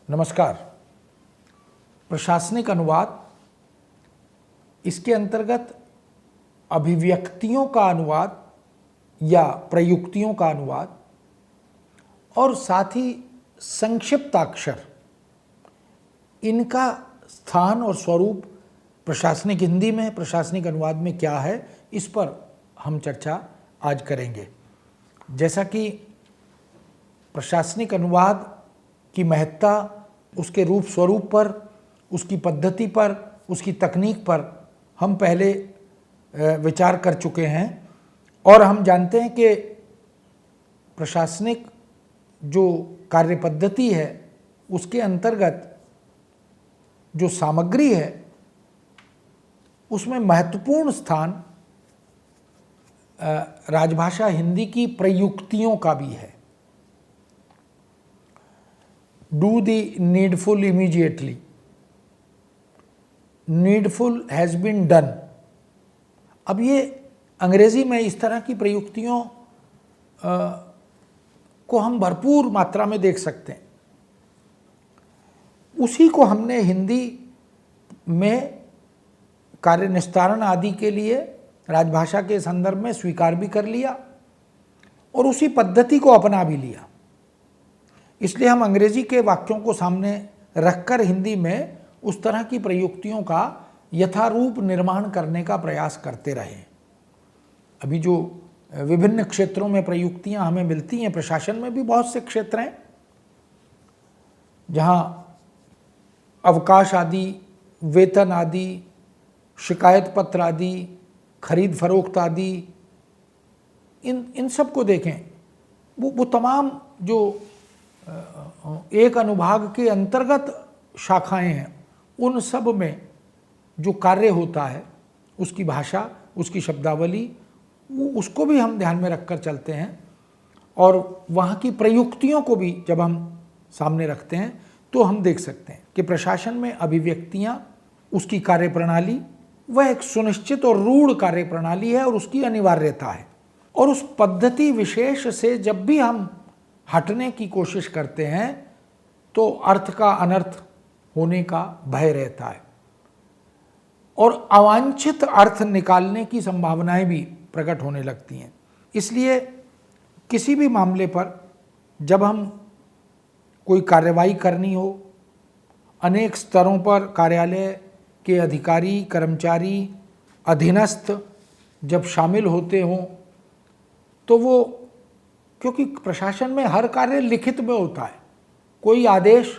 नमस्कार। प्रशासनिक अनुवाद, इसके अंतर्गत अभिव्यक्तियों का अनुवाद या प्रयुक्तियों का अनुवाद और साथ ही संक्षिप्ताक्षर, इनका स्थान और स्वरूप प्रशासनिक हिंदी में, प्रशासनिक अनुवाद में क्या है, इस पर हम चर्चा आज करेंगे। जैसा कि प्रशासनिक अनुवाद की महत्ता उसके रूप स्वरूप पर, उसकी पद्धति पर, उसकी तकनीक पर हम पहले विचार कर चुके हैं और हम जानते हैं कि प्रशासनिक जो कार्य पद्धति है उसके अंतर्गत जो सामग्री है उसमें महत्वपूर्ण स्थान राजभाषा हिंदी की प्रयुक्तियों का भी है। Do the needful immediately. Needful has been done. अब ये अंग्रेजी में इस तरह की प्रयुक्तियों को हम भरपूर मात्रा में देख सकते हैं। उसी को हमने हिंदी में कार्य निस्तारण आदि के लिए राजभाषा के संदर्भ में स्वीकार भी कर लिया और उसी पद्धति को अपना भी लिया। इसलिए हम अंग्रेजी के वाक्यों को सामने रखकर हिंदी में उस तरह की प्रयुक्तियों का यथारूप निर्माण करने का प्रयास करते रहे। अभी जो विभिन्न क्षेत्रों में प्रयुक्तियां हमें मिलती हैं, प्रशासन में भी बहुत से क्षेत्र हैं जहां अवकाश आदि, वेतन आदि, शिकायत पत्र आदि, खरीद फरोख्त आदि, इन सब को देखें। वो तमाम जो एक अनुभाग के अंतर्गत शाखाएं हैं, उन सब में जो कार्य होता है, उसकी भाषा, उसकी शब्दावली, उसको भी हम ध्यान में रखकर चलते हैं और वहाँ की प्रयुक्तियों को भी जब हम सामने रखते हैं तो हम देख सकते हैं कि प्रशासन में अभिव्यक्तियाँ, उसकी कार्यप्रणाली, वह एक सुनिश्चित और रूढ़ कार्यप्रणाली है और उसकी अनिवार्यता है। और उस पद्धति विशेष से जब भी हम हटने की कोशिश करते हैं तो अर्थ का अनर्थ होने का भय रहता है और अवांछित अर्थ निकालने की संभावनाएं भी प्रकट होने लगती हैं। इसलिए किसी भी मामले पर जब हम कोई कार्रवाई करनी हो, अनेक स्तरों पर कार्यालय के अधिकारी, कर्मचारी, अधीनस्थ जब शामिल होते हों तो वो, क्योंकि प्रशासन में हर कार्य लिखित में होता है, कोई आदेश,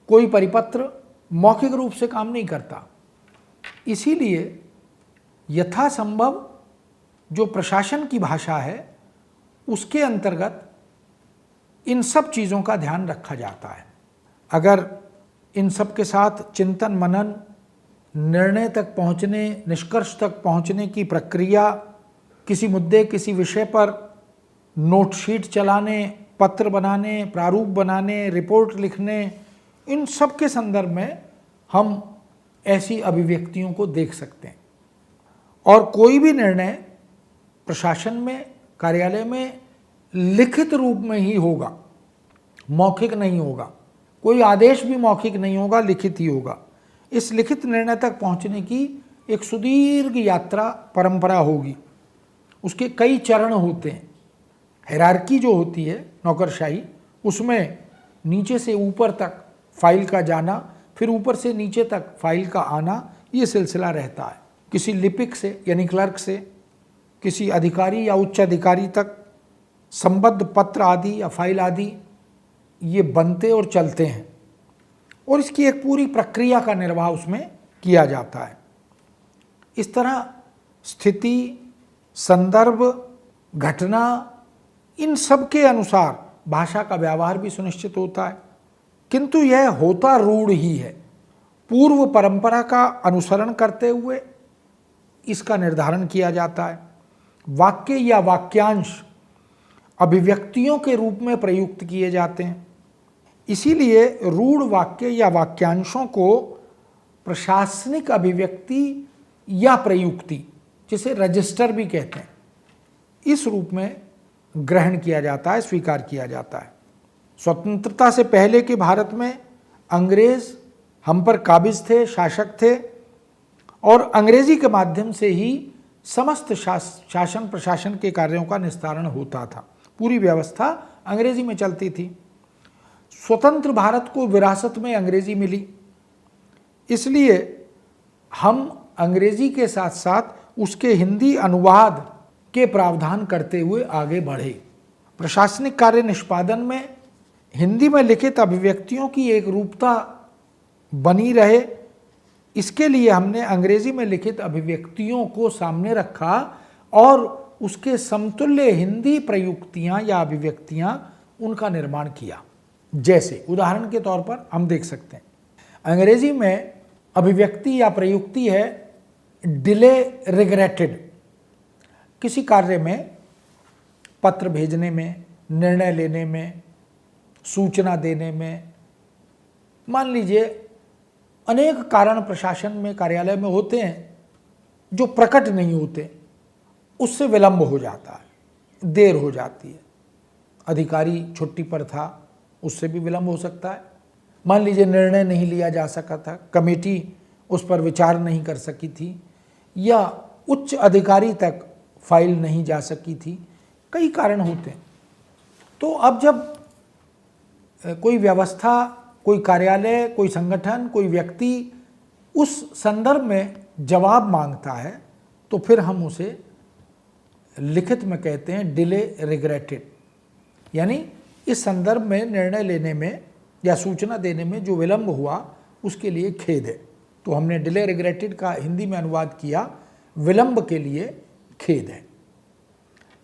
कोई परिपत्र मौखिक रूप से काम नहीं करता। इसीलिए यथासंभव जो प्रशासन की भाषा है उसके अंतर्गत इन सब चीज़ों का ध्यान रखा जाता है। अगर इन सब के साथ चिंतन मनन, निर्णय तक पहुँचने, निष्कर्ष तक पहुँचने की प्रक्रिया, किसी मुद्दे, किसी विषय पर नोटशीट चलाने, पत्र बनाने, प्रारूप बनाने, रिपोर्ट लिखने, इन सब के संदर्भ में हम ऐसी अभिव्यक्तियों को देख सकते हैं। और कोई भी निर्णय प्रशासन में, कार्यालय में लिखित रूप में ही होगा, मौखिक नहीं होगा। कोई आदेश भी मौखिक नहीं होगा, लिखित ही होगा। इस लिखित निर्णय तक पहुंचने की एक सुदीर्घ यात्रा, परंपरा होगी। उसके कई चरण होते हैं। हायरार्की जो होती है नौकरशाही, उसमें नीचे से ऊपर तक फाइल का जाना, फिर ऊपर से नीचे तक फाइल का आना, ये सिलसिला रहता है। किसी लिपिक से यानी क्लर्क से किसी अधिकारी या उच्च अधिकारी तक संबद्ध पत्र आदि या फाइल आदि ये बनते और चलते हैं और इसकी एक पूरी प्रक्रिया का निर्वाह उसमें किया जाता है। इस तरह स्थिति, संदर्भ, घटना, इन सब के अनुसार भाषा का व्यवहार भी सुनिश्चित होता है, किंतु यह होता रूढ़ ही है। पूर्व परंपरा का अनुसरण करते हुए इसका निर्धारण किया जाता है। वाक्य या वाक्यांश अभिव्यक्तियों के रूप में प्रयुक्त किए जाते हैं। इसीलिए रूढ़ वाक्य या वाक्यांशों को प्रशासनिक अभिव्यक्ति या प्रयुक्ति, जिसे रजिस्टर भी कहते हैं, इस रूप में ग्रहण किया जाता है, स्वीकार किया जाता है। स्वतंत्रता से पहले के भारत में अंग्रेज हम पर काबिज थे, शासक थे, और अंग्रेजी के माध्यम से ही समस्त शासन प्रशासन के कार्यों का निस्तारण होता था। पूरी व्यवस्था अंग्रेजी में चलती थी। स्वतंत्र भारत को विरासत में अंग्रेजी मिली, इसलिए हम अंग्रेजी के साथ साथ उसके हिंदी अनुवाद के प्रावधान करते हुए आगे बढ़े। प्रशासनिक कार्य निष्पादन में हिंदी में लिखित अभिव्यक्तियों की एक रूपता बनी रहे, इसके लिए हमने अंग्रेजी में लिखित अभिव्यक्तियों को सामने रखा और उसके समतुल्य हिंदी प्रयुक्तियां या अभिव्यक्तियां उनका निर्माण किया। जैसे उदाहरण के तौर पर हम देख सकते हैं, अंग्रेजी में अभिव्यक्ति या प्रयुक्ति है डिले रिग्रेटेड। किसी कार्य में, पत्र भेजने में, निर्णय लेने में, सूचना देने में, मान लीजिए अनेक कारण प्रशासन में, कार्यालय में होते हैं जो प्रकट नहीं होते, उससे विलंब हो जाता है, देर हो जाती है। अधिकारी छुट्टी पर था, उससे भी विलंब हो सकता है। मान लीजिए निर्णय नहीं लिया जा सका था, कमेटी उस पर विचार नहीं कर सकी थी, या उच्च अधिकारी तक फाइल नहीं जा सकी थी, कई कारण होते हैं। तो अब जब कोई व्यवस्था, कोई कार्यालय, कोई संगठन, कोई व्यक्ति उस संदर्भ में जवाब मांगता है, तो फिर हम उसे लिखित में कहते हैं डिले रिग्रेटेड, यानी इस संदर्भ में निर्णय लेने में या सूचना देने में जो विलंब हुआ उसके लिए खेद है। तो हमने डिले रिग्रेटेड का हिंदी में अनुवाद किया विलंब के लिए खेद है।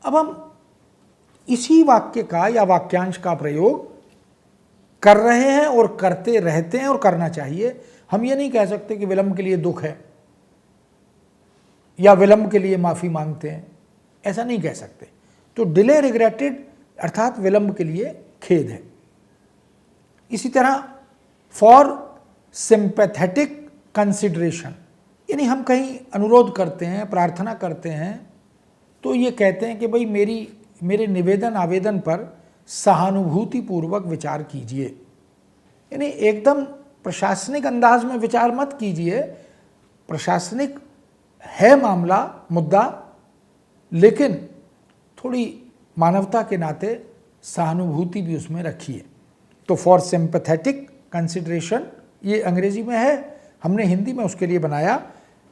अब हम इसी वाक्य का या वाक्यांश का प्रयोग कर रहे हैं और करते रहते हैं और करना चाहिए। हम ये नहीं कह सकते कि विलंब के लिए दुख है या विलंब के लिए माफ़ी मांगते हैं, ऐसा नहीं कह सकते। तो डिले रिग्रेटेड अर्थात विलंब के लिए खेद है। इसी तरह फॉर सिंपैथेटिक कंसिडरेशन, यानी हम कहीं अनुरोध करते हैं, प्रार्थना करते हैं, तो ये कहते हैं कि भाई मेरे निवेदन आवेदन पर सहानुभूतिपूर्वक विचार कीजिए। यानी एकदम प्रशासनिक अंदाज में विचार मत कीजिए, प्रशासनिक है मामला, मुद्दा, लेकिन थोड़ी मानवता के नाते सहानुभूति भी उसमें रखिए। तो फॉर सिंपैथेटिक कंसिडरेशन ये अंग्रेजी में है, हमने हिंदी में उसके लिए बनाया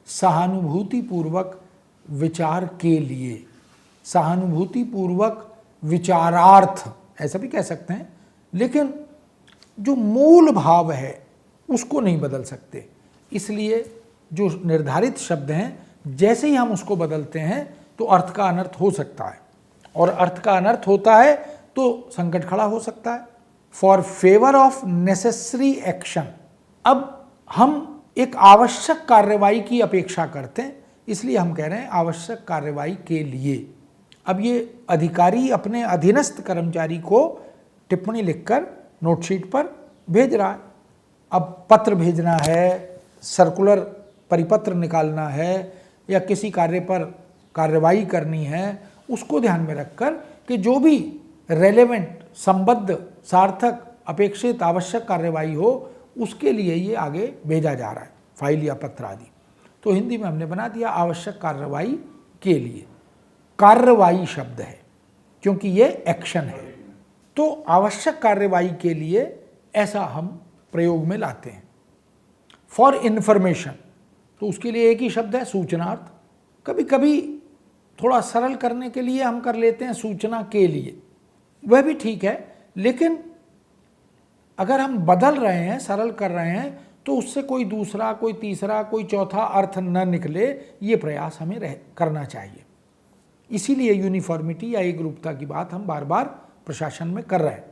सहानुभूतिपूर्वक विचार के लिए, सहानुभूतिपूर्वक विचारार्थ, ऐसा भी कह सकते हैं, लेकिन जो मूल भाव है उसको नहीं बदल सकते। इसलिए जो निर्धारित शब्द हैं जैसे ही हम उसको बदलते हैं तो अर्थ का अनर्थ हो सकता है, और अर्थ का अनर्थ होता है तो संकट खड़ा हो सकता है। For favour of necessary action, अब हम एक आवश्यक कार्रवाई की अपेक्षा करते हैं, इसलिए हम कह रहे हैं आवश्यक कार्रवाई के लिए। अब ये अधिकारी अपने अधीनस्थ कर्मचारी को टिप्पणी लिखकर नोटशीट पर भेज रहा है। अब पत्र भेजना है, सर्कुलर परिपत्र निकालना है, या किसी कार्य पर कार्रवाई करनी है, उसको ध्यान में रखकर कि जो भी रेलेवेंट, संबद्ध, सार्थक, अपेक्षित, आवश्यक कार्रवाई हो उसके लिए ये आगे भेजा जा रहा है, फाइल या पत्र आदि। तो हिंदी में हमने बना दिया आवश्यक कार्रवाई के लिए। कार्रवाई शब्द है क्योंकि ये एक्शन है, तो आवश्यक कार्रवाई के लिए ऐसा हम प्रयोग में लाते हैं। फॉर इन्फॉर्मेशन, तो उसके लिए एक ही शब्द है सूचनार्थ। कभी कभी थोड़ा सरल करने के लिए हम कर लेते हैं सूचना के लिए, वह भी ठीक है, लेकिन अगर हम बदल रहे हैं, सरल कर रहे हैं, तो उससे कोई दूसरा, कोई तीसरा, कोई चौथा अर्थ न निकले, ये प्रयास हमें करना चाहिए। इसीलिए यूनिफॉर्मिटी या एक रूपता की बात हम बार बार प्रशासन में कर रहे हैं।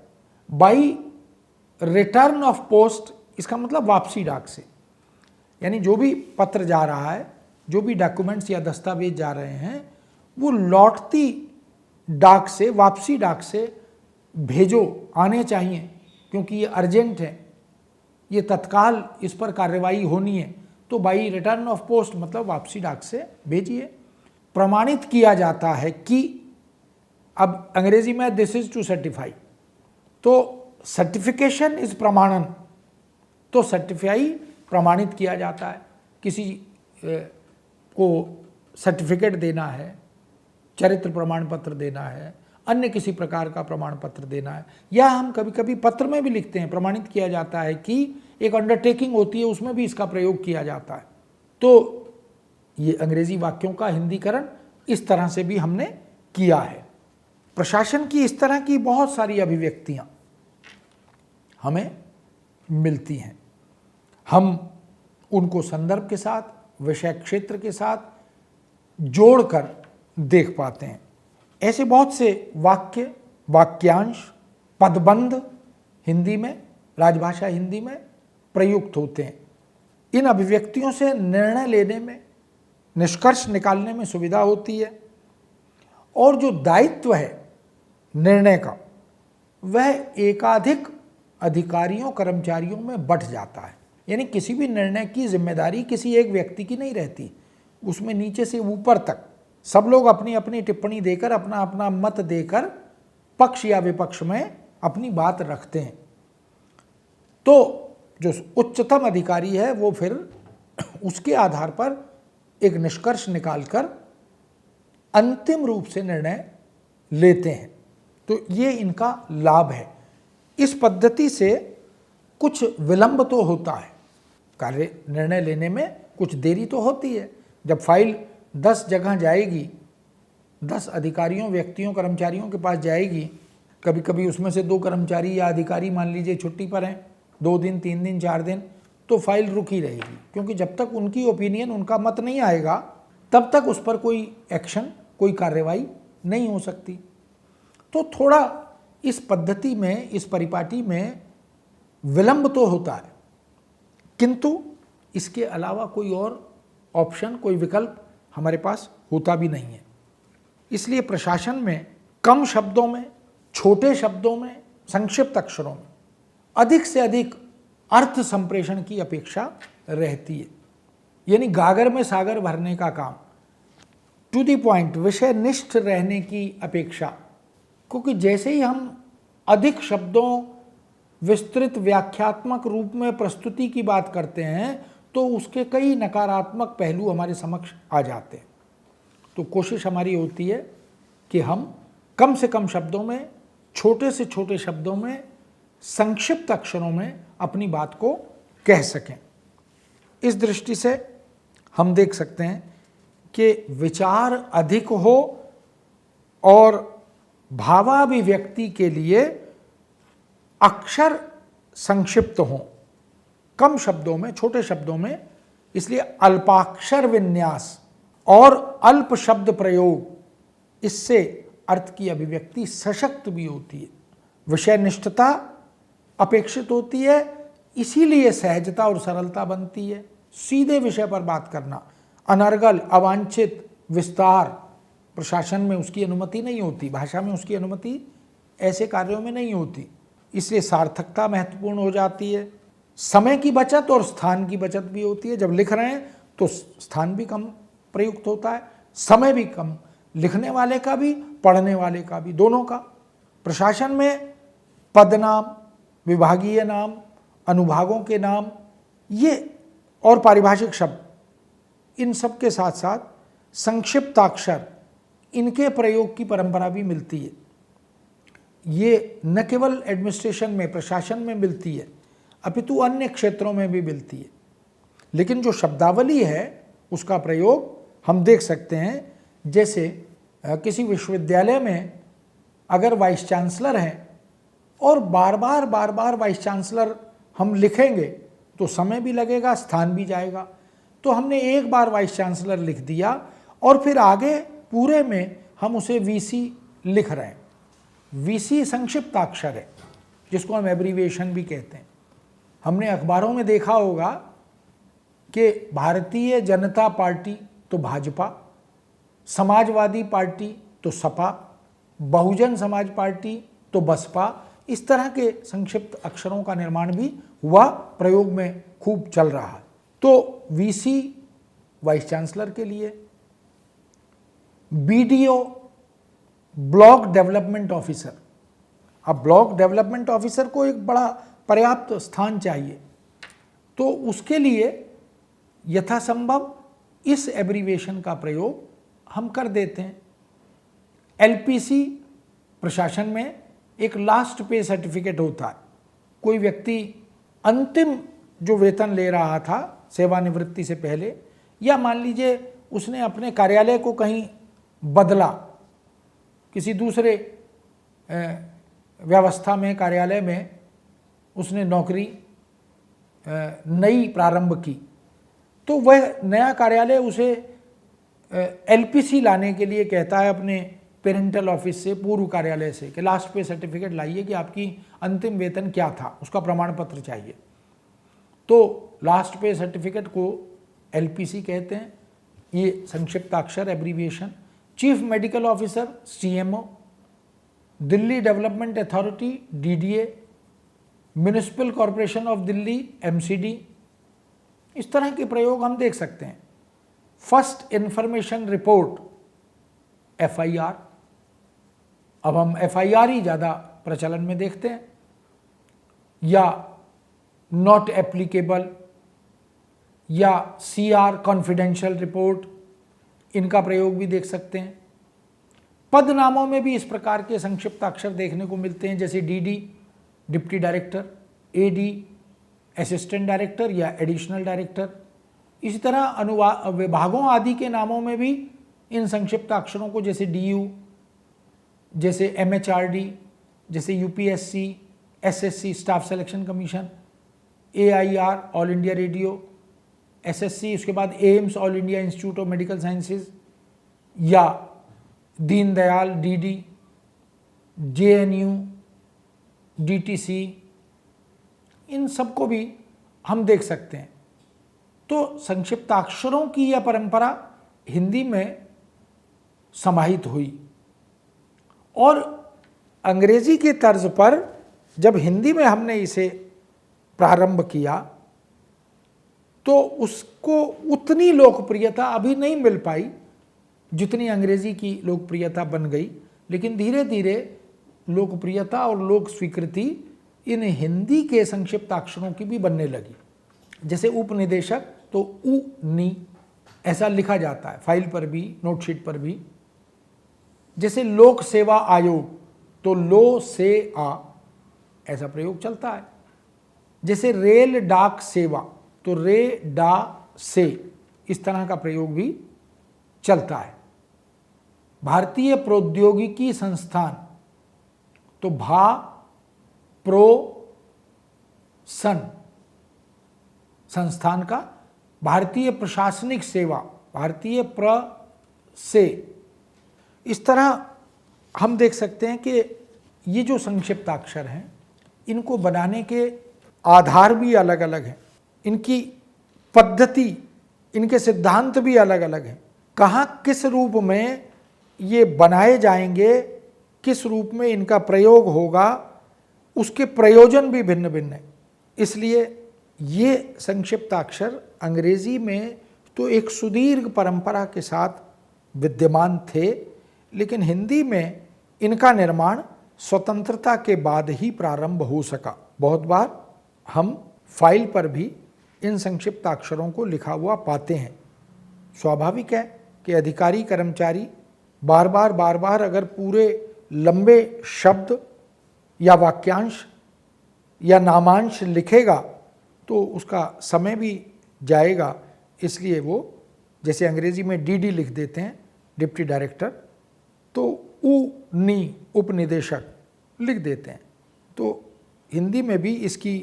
बाई रिटर्न ऑफ पोस्ट, इसका मतलब वापसी डाक से, यानी जो भी पत्र जा रहा है, जो भी डॉक्यूमेंट्स या दस्तावेज जा रहे हैं, वो लौटती डाक से, वापसी डाक से भेजो, आने चाहिए, क्योंकि ये अर्जेंट है, ये तत्काल इस पर कार्रवाई होनी है। तो बाई रिटर्न ऑफ पोस्ट मतलब वापसी डाक से भेजिए। प्रमाणित किया जाता है कि, अब अंग्रेजी में दिस इज टू सर्टिफाई, तो सर्टिफिकेशन इज प्रमाणन, तो सर्टिफाई प्रमाणित किया जाता है। किसी को सर्टिफिकेट देना है, चरित्र प्रमाण पत्र देना है, अन्य किसी प्रकार का प्रमाण पत्र देना है, या हम कभी कभी पत्र में भी लिखते हैं, प्रमाणित किया जाता है कि एक अंडरटेकिंग होती है, उसमें भी इसका प्रयोग किया जाता है। तो ये अंग्रेजी वाक्यों का हिंदीकरण इस तरह से भी हमने किया है। प्रशासन की इस तरह की बहुत सारी अभिव्यक्तियां हमें मिलती हैं। हम उनको संदर्भ के साथ, विषय क्षेत्र के साथ जोड़कर देख पाते हैं। ऐसे बहुत से वाक्य, वाक्यांश, पदबंध हिंदी में, राजभाषा हिंदी में प्रयुक्त होते हैं। इन अभिव्यक्तियों से निर्णय लेने में, निष्कर्ष निकालने में सुविधा होती है, और जो दायित्व है निर्णय का वह एकाधिक अधिकारियों, कर्मचारियों में बंट जाता है। यानी किसी भी निर्णय की जिम्मेदारी किसी एक व्यक्ति की नहीं रहती, उसमें नीचे से ऊपर तक सब लोग अपनी अपनी टिप्पणी देकर, अपना अपना मत देकर पक्ष या विपक्ष में अपनी बात रखते हैं। तो जो उच्चतम अधिकारी है वो फिर उसके आधार पर एक निष्कर्ष निकालकर अंतिम रूप से निर्णय लेते हैं। तो ये इनका लाभ है। इस पद्धति से कुछ विलंब तो होता है, कार्य निर्णय लेने में कुछ देरी तो होती है। जब फाइल 10 जगह जाएगी, 10 अधिकारियों, व्यक्तियों, कर्मचारियों के पास जाएगी, कभी कभी उसमें से 2 कर्मचारी या अधिकारी मान लीजिए छुट्टी पर हैं, 2 दिन, 3 दिन, 4 दिन, तो फाइल रुकी रहेगी, क्योंकि जब तक उनकी ओपिनियन, उनका मत नहीं आएगा तब तक उस पर कोई एक्शन, कोई कार्रवाई नहीं हो सकती। तो थोड़ा इस पद्धति में, इस परिपाटी में विलंब तो होता है, किंतु इसके अलावा कोई और ऑप्शन, कोई विकल्प हमारे पास होता भी नहीं है। इसलिए प्रशासन में कम शब्दों में, छोटे शब्दों में, संक्षिप्त अक्षरों में अधिक से अधिक अर्थ संप्रेषण की अपेक्षा रहती है। यानी गागर में सागर भरने का काम, टू द पॉइंट, विषय निष्ठ रहने की अपेक्षा। क्योंकि जैसे ही हम अधिक शब्दों, विस्तृत व्याख्यात्मक रूप में प्रस्तुति की बात करते हैं तो उसके कई नकारात्मक पहलू हमारे समक्ष आ जाते हैं। तो कोशिश हमारी होती है कि हम कम से कम शब्दों में, छोटे से छोटे शब्दों में, संक्षिप्त अक्षरों में अपनी बात को कह सकें। इस दृष्टि से हम देख सकते हैं कि विचार अधिक हो और भावाभिव्यक्ति के लिए अक्षर संक्षिप्त हों, कम शब्दों में, छोटे शब्दों में। इसलिए अल्पाक्षर विन्यास और अल्प शब्द प्रयोग, इससे अर्थ की अभिव्यक्ति सशक्त भी होती है। विषय निष्ठता अपेक्षित होती है, इसीलिए सहजता और सरलता बनती है। सीधे विषय पर बात करना, अनर्गल, अवांछित विस्तार, प्रशासन में उसकी अनुमति नहीं होती, भाषा में उसकी अनुमति ऐसे कार्यों में नहीं होती। इसलिए सार्थकता महत्वपूर्ण हो जाती है। समय की बचत और स्थान की बचत भी होती है। जब लिख रहे हैं तो स्थान भी कम प्रयुक्त होता है, समय भी कम, लिखने वाले का भी, पढ़ने वाले का भी, दोनों का। प्रशासन में पदनाम, विभागीय नाम, अनुभागों के नाम, ये और पारिभाषिक शब्द, इन सब के साथ साथ संक्षिप्ताक्षर, इनके प्रयोग की परंपरा भी मिलती है। ये न केवल एडमिनिस्ट्रेशन में, प्रशासन में मिलती है, अपितु अन्य क्षेत्रों में भी मिलती है। लेकिन जो शब्दावली है उसका प्रयोग हम देख सकते हैं, जैसे किसी विश्वविद्यालय में अगर वाइस चांसलर हैं और बार बार वाइस चांसलर हम लिखेंगे तो समय भी लगेगा, स्थान भी जाएगा। तो हमने एक बार वाइस चांसलर लिख दिया और फिर आगे पूरे में हम उसे वीसी लिख रहे हैं। वीसी संक्षिप्ताक्षर है, जिसको हम एब्रीविएशन भी कहते हैं। हमने अखबारों में देखा होगा कि भारतीय जनता पार्टी तो भाजपा, समाजवादी पार्टी तो सपा, बहुजन समाज पार्टी तो बसपा, इस तरह के संक्षिप्त अक्षरों का निर्माण भी हुआ, प्रयोग में खूब चल रहा है। तो वीसी वाइस चांसलर के लिए, बीडीओ ब्लॉक डेवलपमेंट ऑफिसर। अब ब्लॉक डेवलपमेंट ऑफिसर को एक बड़ा पर्याप्त स्थान चाहिए, तो उसके लिए यथासंभव इस एब्रीविएशन का प्रयोग हम कर देते हैं। एलपीसी प्रशासन में एक लास्ट पे सर्टिफिकेट होता है। कोई व्यक्ति अंतिम जो वेतन ले रहा था सेवानिवृत्ति से पहले, या मान लीजिए उसने अपने कार्यालय को कहीं बदला, किसी दूसरे व्यवस्था में, कार्यालय में उसने नौकरी नई प्रारंभ की, तो वह नया कार्यालय उसे एलपीसी लाने के लिए कहता है अपने पेरेंटल ऑफिस से, पूर्व कार्यालय से, कि लास्ट पे सर्टिफिकेट लाइए कि आपकी अंतिम वेतन क्या था, उसका प्रमाण पत्र चाहिए। तो लास्ट पे सर्टिफिकेट को एलपीसी कहते हैं। ये संक्षिप्ताक्षर abbreviation. Chief medical officer CMO, Delhi development authority DDA, municipal corporation of Delhi MCD, इस तरह के प्रयोग हम देख सकते हैं। फर्स्ट इंफॉर्मेशन रिपोर्ट एफआईआर, अब हम एफआईआर ही ज़्यादा प्रचलन में देखते हैं, या नॉट एप्लीकेबल, या सीआर कॉन्फिडेंशियल रिपोर्ट, इनका प्रयोग भी देख सकते हैं। पद नामों में भी इस प्रकार के संक्षिप्ताक्षर देखने को मिलते हैं, जैसे DD deputy director, AD assistant director या एडिशनल डायरेक्टर। इसी तरह अनुवाद विभागों आदि के नामों में भी इन संक्षिप्ताक्षरों को, जैसे डीयू, जैसे एमएचआरडी, जैसे UPSC, SSC staff selection commission, AIR all India radio, SSC, उसके बाद AIIMS all India institute of medical sciences, या दीनदयाल डीडी, जेएनयू, डीटीसी, इन सबको भी हम देख सकते हैं। तो संक्षिप्ताक्षरों की यह परंपरा हिंदी में समाहित हुई, और अंग्रेजी के तर्ज पर जब हिंदी में हमने इसे प्रारंभ किया तो उसको उतनी लोकप्रियता अभी नहीं मिल पाई जितनी अंग्रेजी की लोकप्रियता बन गई, लेकिन धीरे धीरे लोकप्रियता और लोक स्वीकृति इन हिंदी के संक्षिप्ताक्षरों की भी बनने लगी। जैसे उपनिदेशक तो उ नी ऐसा लिखा जाता है फाइल पर भी, नोटशीट पर भी। जैसे लोक सेवा आयोग तो लो से आ ऐसा प्रयोग चलता है। जैसे रेल डाक सेवा तो रे डा से, इस तरह का प्रयोग भी चलता है। भारतीय प्रौद्योगिकी संस्थान तो भा प्रो सन संस्थान का। भारतीय प्रशासनिक सेवा भारतीय प्र से। इस तरह हम देख सकते हैं कि ये जो संक्षिप्ताक्षर हैं इनको बनाने के आधार भी अलग अलग हैं, इनकी पद्धति, इनके सिद्धांत भी अलग अलग हैं। कहाँ किस रूप में ये बनाए जाएंगे, किस रूप में इनका प्रयोग होगा, उसके प्रयोजन भी भिन्न भिन्न हैं। इसलिए ये संक्षिप्ताक्षर अंग्रेजी में तो एक सुदीर्घ परंपरा के साथ विद्यमान थे, लेकिन हिंदी में इनका निर्माण स्वतंत्रता के बाद ही प्रारंभ हो सका। बहुत बार हम फाइल पर भी इन संक्षिप्ताक्षरों को लिखा हुआ पाते हैं। स्वाभाविक है कि अधिकारी कर्मचारी बार बार अगर पूरे लंबे शब्द या वाक्यांश या नामांश लिखेगा तो उसका समय भी जाएगा, इसलिए वो जैसे अंग्रेजी में डीडी लिख देते हैं डिप्टी डायरेक्टर, तो उ नी उपनिदेशक लिख देते हैं। तो हिंदी में भी इसकी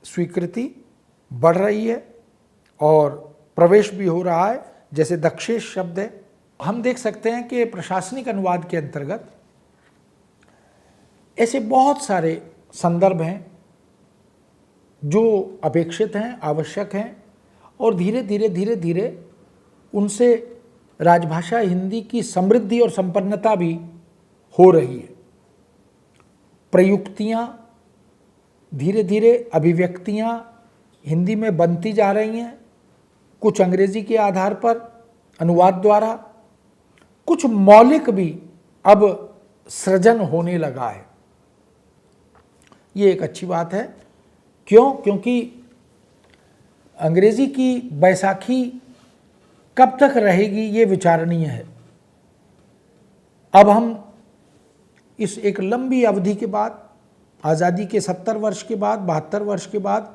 स्वीकृति बढ़ रही है और प्रवेश भी हो रहा है। जैसे दक्षेश शब्द है, हम देख सकते हैं कि प्रशासनिक अनुवाद के अंतर्गत ऐसे बहुत सारे संदर्भ हैं जो अपेक्षित हैं, आवश्यक हैं, और धीरे धीरे उनसे राजभाषा हिंदी की समृद्धि और संपन्नता भी हो रही है। प्रयुक्तियाँ, धीरे धीरे अभिव्यक्तियाँ हिंदी में बनती जा रही हैं, कुछ अंग्रेजी के आधार पर अनुवाद द्वारा, कुछ मौलिक भी अब सृजन होने लगा है। ये एक अच्छी बात है। क्यों? क्योंकि अंग्रेजी की बैसाखी कब तक रहेगी ये विचारणीय है। अब हम इस एक लंबी अवधि के बाद, आज़ादी के 70 वर्ष के बाद, 72 वर्ष के बाद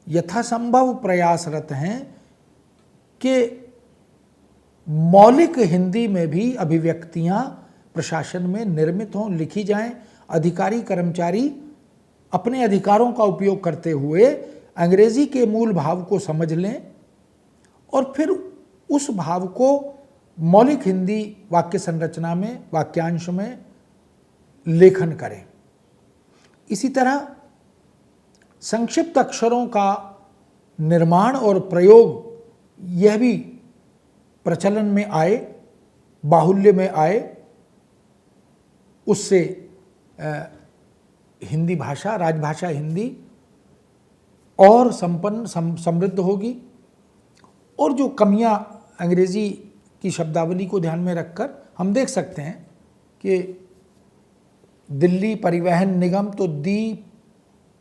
यथासंभव प्रयासरत हैं कि मौलिक हिंदी में भी अभिव्यक्तियां प्रशासन में निर्मित हों, लिखी जाएं, अधिकारी कर्मचारी अपने अधिकारों का उपयोग करते हुए अंग्रेजी के मूल भाव को समझ लें और फिर उस भाव को मौलिक हिंदी वाक्य संरचना में, वाक्यांश में लेखन करें। इसी तरह संक्षिप्त अक्षरों का निर्माण और प्रयोग यह भी प्रचलन में आए, बाहुल्य में आए, उससे हिंदी भाषा, राजभाषा हिंदी और संपन्न समृद्ध होगी। और जो कमियां अंग्रेजी की शब्दावली को ध्यान में रखकर हम देख सकते हैं कि दिल्ली परिवहन निगम तो दी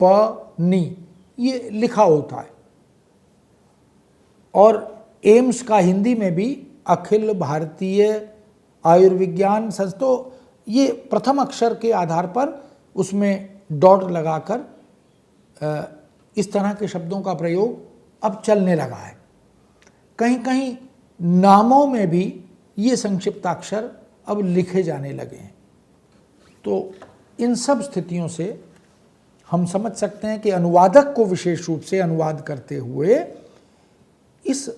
प नी ये लिखा होता है, और एम्स का हिंदी में भी अखिल भारतीय आयुर्विज्ञान संस्थान, ये प्रथम अक्षर के आधार पर उसमें डॉट लगाकर इस तरह के शब्दों का प्रयोग अब चलने लगा है। कहीं कहीं नामों में भी ये संक्षिप्ताक्षर अब लिखे जाने लगे हैं। तो इन सब स्थितियों से हम समझ सकते हैं कि अनुवादक को विशेष रूप से अनुवाद करते हुए इस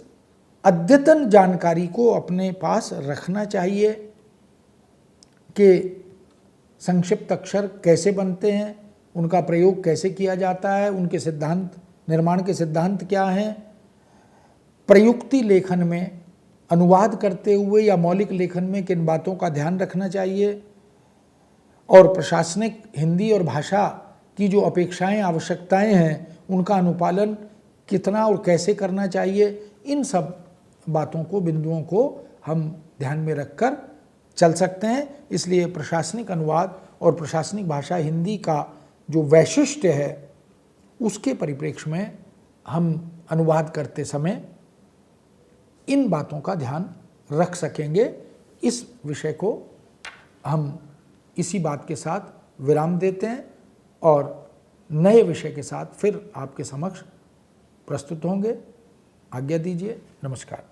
अद्यतन जानकारी को अपने पास रखना चाहिए कि संक्षिप्त अक्षर कैसे बनते हैं, उनका प्रयोग कैसे किया जाता है, उनके सिद्धांत, निर्माण के सिद्धांत क्या हैं, प्रयुक्ति लेखन में अनुवाद करते हुए या मौलिक लेखन में किन बातों का ध्यान रखना चाहिए, और प्रशासनिक हिंदी और भाषा की जो अपेक्षाएं, आवश्यकताएं हैं, उनका अनुपालन कितना और कैसे करना चाहिए। इन सब बातों को, बिंदुओं को हम ध्यान में रखकर चल सकते हैं। इसलिए प्रशासनिक अनुवाद और प्रशासनिक भाषा हिंदी का जो वैशिष्ट्य है, उसके परिप्रेक्ष्य में हम अनुवाद करते समय इन बातों का ध्यान रख सकेंगे। इस विषय को हम इसी बात के साथ विराम देते हैं और नए विषय के साथ फिर आपके समक्ष प्रस्तुत होंगे। आज्ञा दीजिए। नमस्कार।